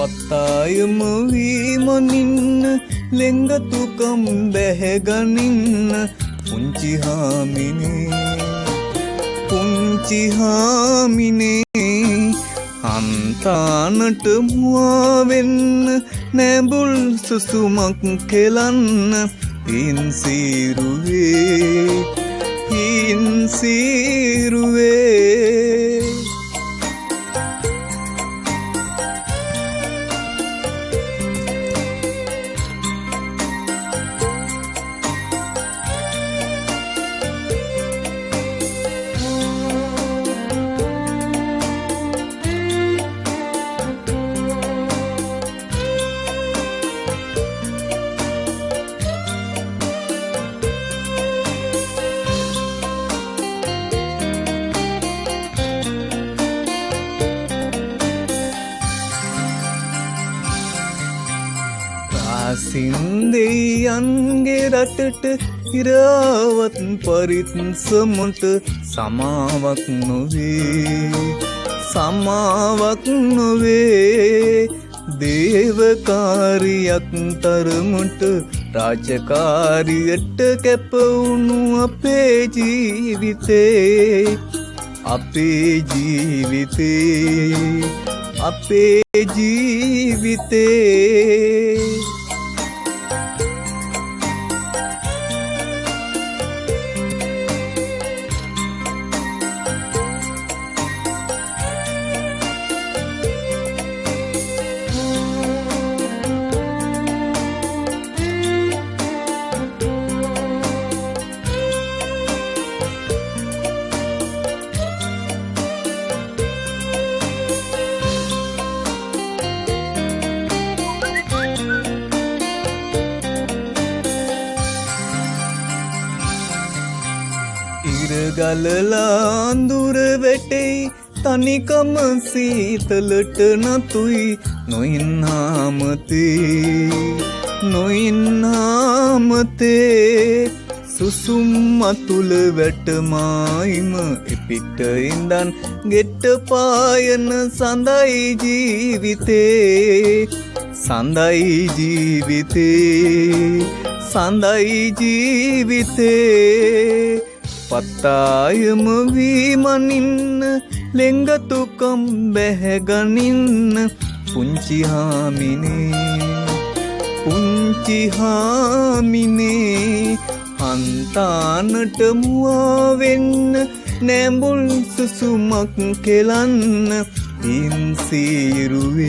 පත්තායම වීමනින්න ලෙංගතුකම් බැහැගනින්න පුංචි හාමිනේ හන්තානට මුවාවෙන්න නැඹුල් සුසුමක් කෙලන්න හින්සීරුවේ සින්දෙයන්ගේ රටට ඉරාවත් පරිත්සමට සමාවක් නොවේ දේවකාරියක් තරමට රාජකාරියට කැපවුණු අපේ ජීවිතේ ගලලා අඳුර වැටෙයි තනිකම සීතලට නතුයි නොඉන්නාමතේ සුසුම් අතුල වැටමායිම එපිට ඉඳන් ගෙට්ට පායන සඳයි ජීවිතේ පත්තායම වීමනින්න ලෙංගතුකම් බැහැගනින්න පුංචි හාමිනේ හන්තානට මුවාවෙන්න නැඹුල් සුසුමක් කෙලන්න හින්සීරුවේ